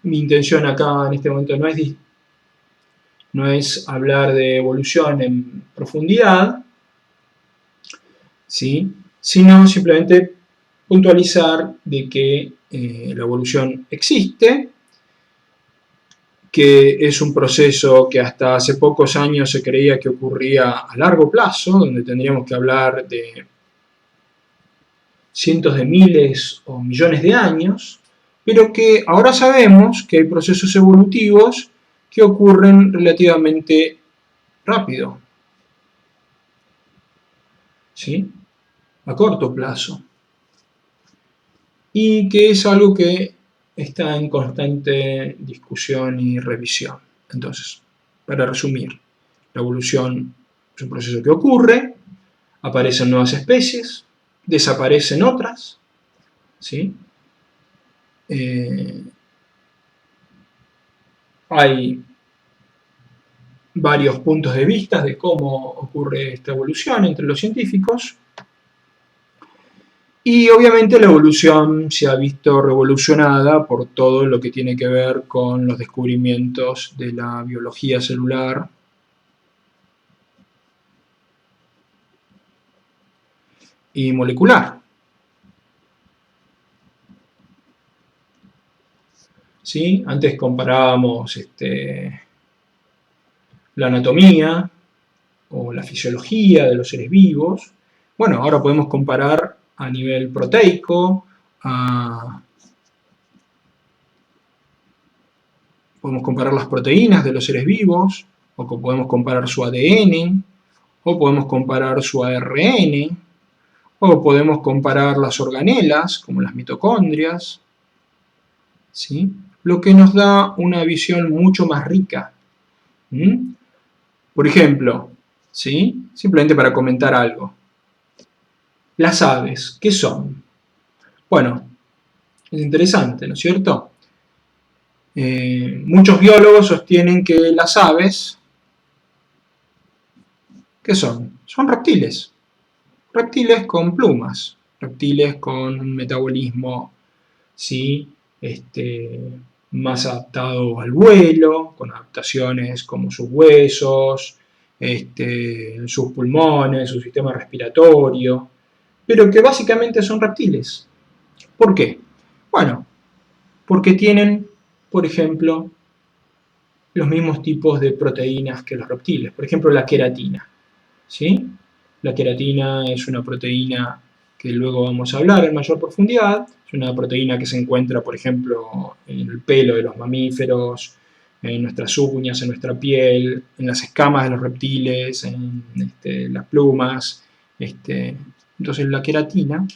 mi intención acá en este momento no es hablar de evolución en profundidad, ¿sí?, sino simplemente puntualizar de que la evolución existe, que es un proceso que hasta hace pocos años se creía que ocurría a largo plazo, donde tendríamos que hablar de cientos de miles o millones de años, pero que ahora sabemos que hay procesos evolutivos que ocurren relativamente rápido, ¿sí?, a corto plazo, y que es algo que está en constante discusión y revisión. Entonces, para resumir, la evolución es un proceso que ocurre, aparecen nuevas especies, desaparecen otras, ¿sí? Hay varios puntos de vista de cómo ocurre esta evolución entre los científicos, y obviamente la evolución se ha visto revolucionada por todo lo que tiene que ver con los descubrimientos de la biología celular y molecular. ¿Sí? Antes comparábamos la anatomía o la fisiología de los seres vivos. Bueno, ahora podemos comparar a nivel proteico, podemos comparar las proteínas de los seres vivos, o podemos comparar su ADN, o podemos comparar su ARN, o podemos comparar las organelas, como las mitocondrias, ¿sí?, lo que nos da una visión mucho más rica. Por ejemplo, ¿sí? Simplemente para comentar algo. Las aves, ¿qué son? Bueno, es interesante, ¿no es cierto? Muchos biólogos sostienen que las aves, ¿qué son? Son reptiles. Reptiles con plumas, reptiles con un metabolismo, ¿sí? Más adaptado al vuelo, con adaptaciones como sus huesos, sus pulmones, su sistema respiratorio, pero que básicamente son reptiles. ¿Por qué? Bueno, porque tienen, por ejemplo, los mismos tipos de proteínas que los reptiles. Por ejemplo, la queratina, ¿sí? La queratina es una proteína que luego vamos a hablar en mayor profundidad. Es una proteína que se encuentra, por ejemplo, en el pelo de los mamíferos, en nuestras uñas, en nuestra piel, en las escamas de los reptiles, en las plumas. Entonces la queratina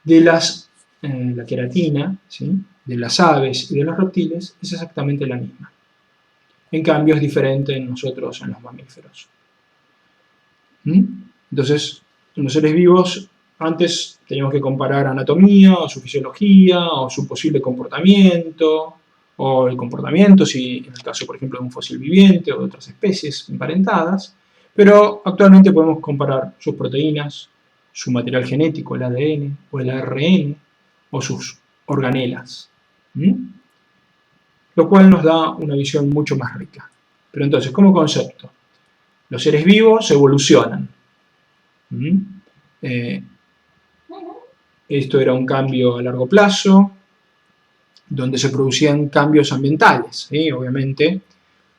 la queratina, ¿sí? De las aves y de los reptiles es exactamente la misma. En cambio es diferente en nosotros, en los mamíferos. Entonces, en los seres vivos, antes teníamos que comparar anatomía, o su fisiología, o su posible comportamiento, o el comportamiento, si en el caso, por ejemplo, de un fósil viviente o de otras especies emparentadas, pero actualmente podemos comparar sus proteínas, su material genético, el ADN o el ARN, o sus organelas, lo cual nos da una visión mucho más rica. Pero entonces, como concepto, los seres vivos evolucionan. Esto era un cambio a largo plazo, donde se producían cambios ambientales, ¿sí? Obviamente,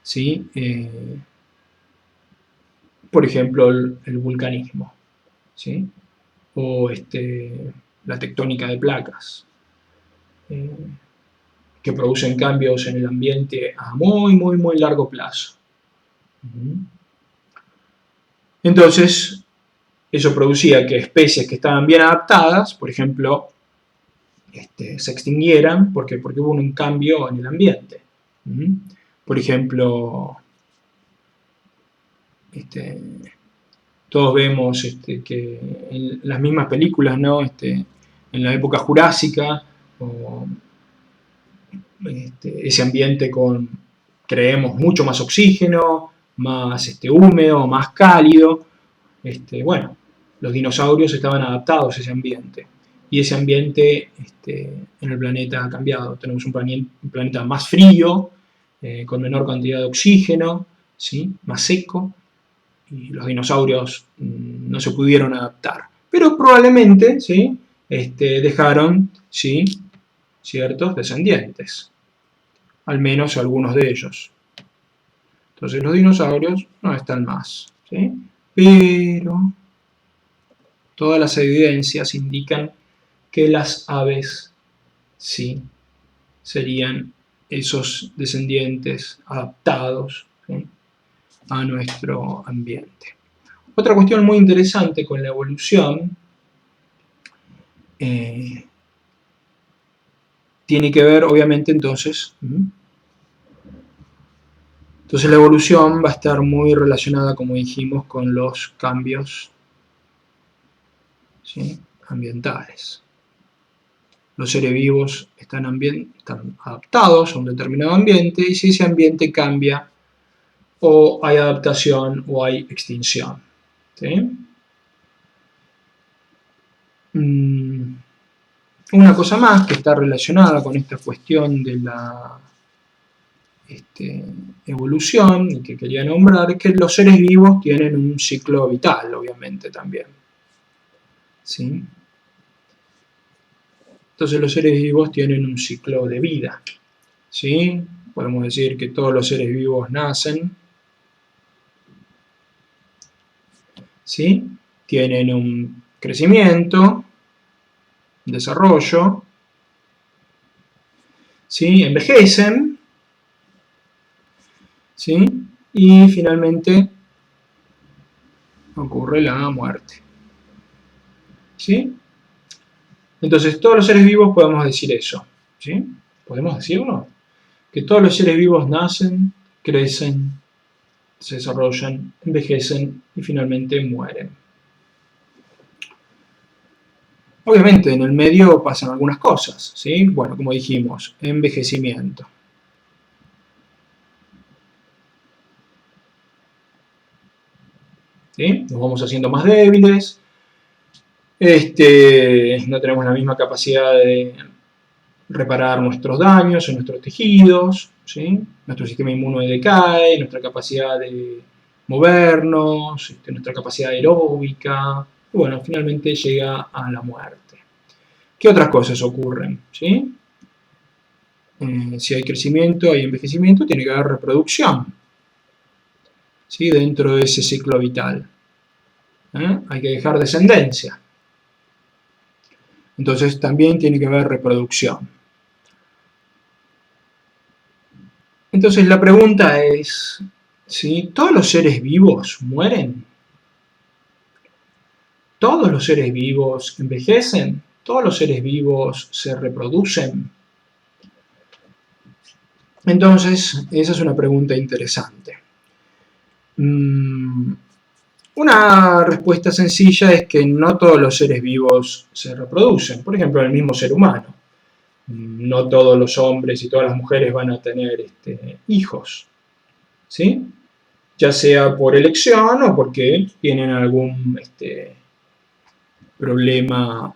¿sí? Por ejemplo, el vulcanismo, ¿sí? O la tectónica de placas, que producen cambios en el ambiente a muy, muy, muy largo plazo. Entonces, eso producía que especies que estaban bien adaptadas, por ejemplo, se extinguieran porque hubo un cambio en el ambiente. Por ejemplo, todos vemos que en las mismas películas, ¿no? En la época jurásica, o, ese ambiente con, creemos, mucho más oxígeno, más húmedo, más cálido. Bueno, los dinosaurios estaban adaptados a ese ambiente. Y ese ambiente en el planeta ha cambiado. Tenemos un planeta más frío, con menor cantidad de oxígeno, ¿sí? Más seco, y los dinosaurios no se pudieron adaptar. Pero probablemente, ¿sí? Dejaron, ¿sí? Ciertos descendientes, al menos algunos de ellos. Entonces los dinosaurios no están más, ¿sí? Pero todas las evidencias indican que las aves sí serían esos descendientes adaptados, ¿sí? A nuestro ambiente. Otra cuestión muy interesante con la evolución tiene que ver, obviamente, entonces la evolución va a estar muy relacionada, como dijimos, con los cambios, ¿sí? Ambientales. Los seres vivos están adaptados a un determinado ambiente, y si ese ambiente cambia, o hay adaptación o hay extinción, ¿sí? Una cosa más que está relacionada con esta cuestión de la evolución y que quería nombrar es que los seres vivos tienen un ciclo vital, obviamente, también, ¿sí? Entonces los seres vivos tienen un ciclo de vida, ¿sí? Podemos decir que todos los seres vivos nacen, ¿sí? Tienen un crecimiento, desarrollo, ¿sí? Envejecen, ¿sí? Y finalmente ocurre la muerte, ¿sí? Entonces todos los seres vivos podemos decir eso, ¿sí? ¿Podemos decirlo? que todos los seres vivos nacen, crecen, se desarrollan, envejecen y finalmente mueren. Obviamente en el medio pasan algunas cosas, ¿sí? Bueno, como dijimos, envejecimiento. ¿Sí? Nos vamos haciendo más débiles, no tenemos la misma capacidad de reparar nuestros daños en nuestros tejidos, ¿sí? Nuestro sistema inmune decae, nuestra capacidad de movernos, nuestra capacidad aeróbica, y bueno, finalmente llega a la muerte. ¿Qué otras cosas ocurren? ¿Sí? Si hay crecimiento, hay envejecimiento, tiene que haber reproducción, ¿sí? Dentro de ese ciclo vital. Hay que dejar descendencia. Entonces también tiene que haber reproducción. Entonces la pregunta es, ¿sí? ¿Todos los seres vivos mueren? ¿Todos los seres vivos envejecen? ¿Todos los seres vivos se reproducen? Entonces, esa es una pregunta interesante. Una respuesta sencilla es que no todos los seres vivos se reproducen. Por ejemplo, el mismo ser humano. No todos los hombres y todas las mujeres van a tener hijos, ¿sí? Ya sea por elección o porque tienen algún problema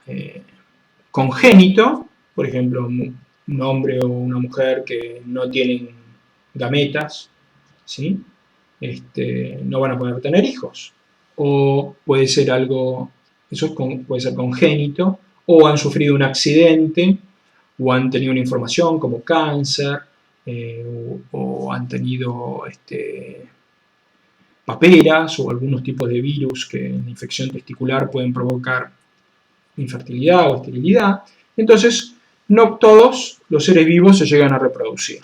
congénito, por ejemplo, un hombre o una mujer que no tienen gametas, ¿sí? No van a poder tener hijos. O puede ser algo, puede ser congénito, o han sufrido un accidente, o han tenido una información como cáncer, o han tenido paperas o algunos tipos de virus que en la infección testicular pueden provocar infertilidad o esterilidad. Entonces, no todos los seres vivos se llegan a reproducir.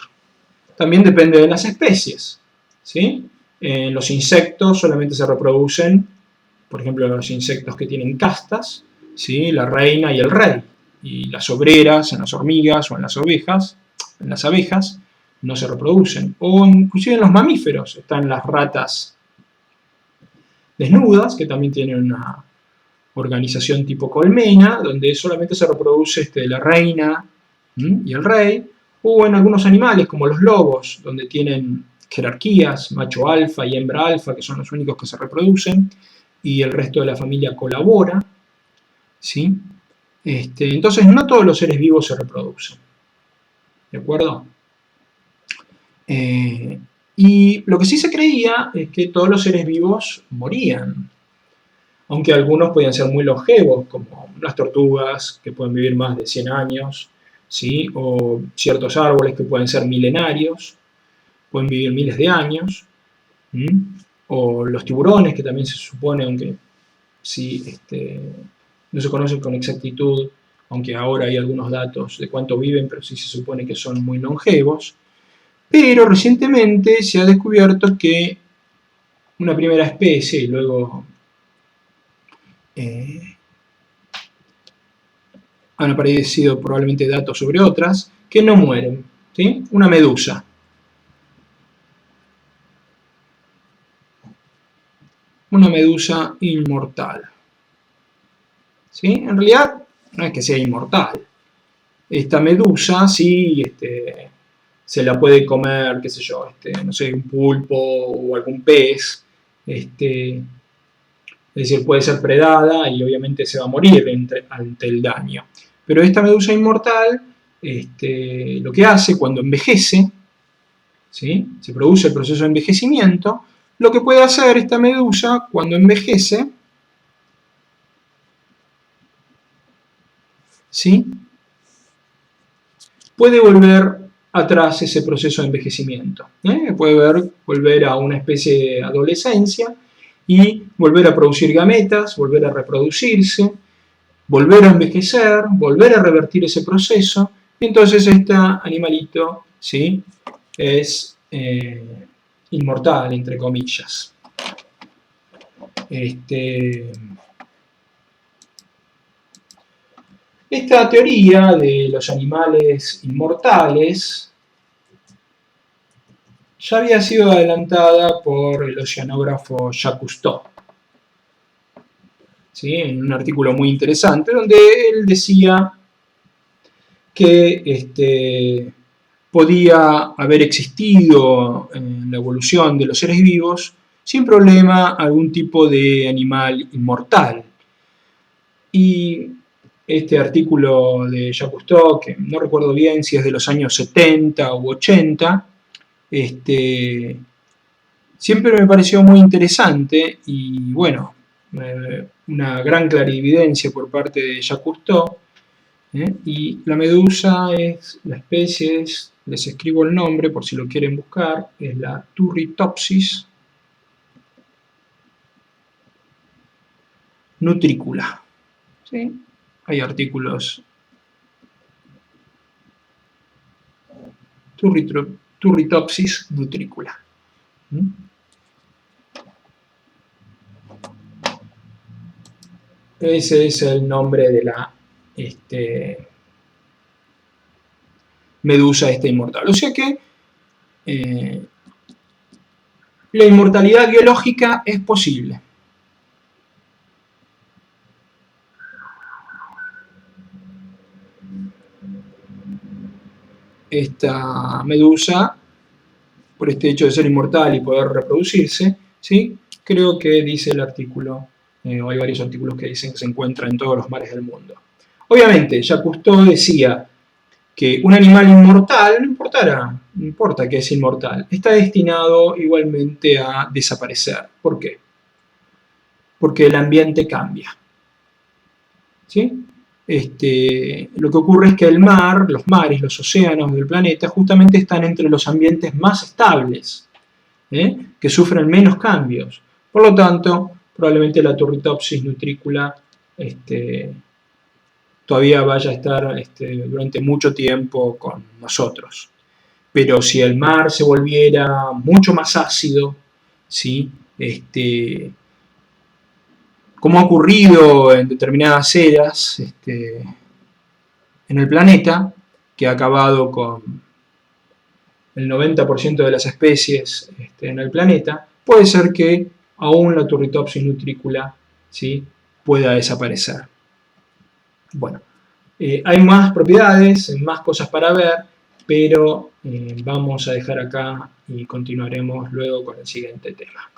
También depende de las especies, ¿sí? Los insectos solamente se reproducen, por ejemplo, los insectos que tienen castas, ¿sí? La reina y el rey. Y las obreras en las hormigas o en las abejas, no se reproducen. O inclusive en los mamíferos están las ratas desnudas, que también tienen una organización tipo colmena, donde solamente se reproduce la reina y el rey, o en algunos animales como los lobos, donde tienen jerarquías, macho alfa y hembra alfa, que son los únicos que se reproducen, y el resto de la familia colabora, ¿sí? Entonces no todos los seres vivos se reproducen, ¿de acuerdo? Y lo que sí se creía es que todos los seres vivos morían, aunque algunos podían ser muy longevos, como las tortugas, que pueden vivir más de 100 años, ¿sí? O ciertos árboles que pueden ser milenarios, pueden vivir miles de años, o los tiburones, que también se supone, aunque sí, no se conocen con exactitud, aunque ahora hay algunos datos de cuánto viven, pero sí se supone que son muy longevos. Pero recientemente se ha descubierto que una primera especie, y luego han aparecido probablemente datos sobre otras, que no mueren, ¿sí? Una medusa. Una medusa inmortal, ¿sí? En realidad no es que sea inmortal. Esta medusa sí se la puede comer, qué sé yo, no sé, un pulpo o algún pez, es decir, puede ser predada y obviamente se va a morir ante el daño. Pero esta medusa inmortal, lo que hace cuando envejece, ¿sí? Se produce el proceso de envejecimiento, lo que puede hacer esta medusa cuando envejece, ¿sí? Puede volver atrás ese proceso de envejecimiento. Puede volver a una especie de adolescencia y volver a producir gametas, volver a reproducirse, volver a envejecer, volver a revertir ese proceso. Entonces este animalito, ¿sí? Es inmortal, entre comillas. Esta teoría de los animales inmortales ya había sido adelantada por el oceanógrafo Jacques Cousteau, ¿sí? En un artículo muy interesante donde él decía que podía haber existido en la evolución de los seres vivos sin problema algún tipo de animal inmortal. Y este artículo de Jacques Cousteau, que no recuerdo bien si es de los años 70 u 80, siempre me pareció muy interesante y bueno, una gran clarividencia por parte de Jacques Cousteau. Y la medusa es la especie, les escribo el nombre por si lo quieren buscar, es la Turritopsis nutricula. ¿Sí? Hay artículos Turritopsis nutricula. Ese es el nombre de la medusa inmortal. O sea que la inmortalidad biológica es posible. Esta medusa, por este hecho de ser inmortal y poder reproducirse, ¿sí? Creo que dice el artículo, o hay varios artículos que dicen que se encuentra en todos los mares del mundo. Obviamente, Jacques Cousteau decía que un animal inmortal, no importa que es inmortal, está destinado igualmente a desaparecer. ¿Por qué? Porque el ambiente cambia. ¿Sí? Lo que ocurre es que el mar, los mares, los océanos del planeta justamente están entre los ambientes más estables, que sufren menos cambios. Por lo tanto, probablemente la Turritopsis nutricula todavía vaya a estar durante mucho tiempo con nosotros. Pero si el mar se volviera mucho más ácido, ¿sí? Como ha ocurrido en determinadas eras en el planeta, que ha acabado con el 90% de las especies en el planeta, puede ser que aún la Turritopsis nutricula, ¿sí? Pueda desaparecer. Bueno, hay más propiedades, más cosas para ver, pero vamos a dejar acá y continuaremos luego con el siguiente tema.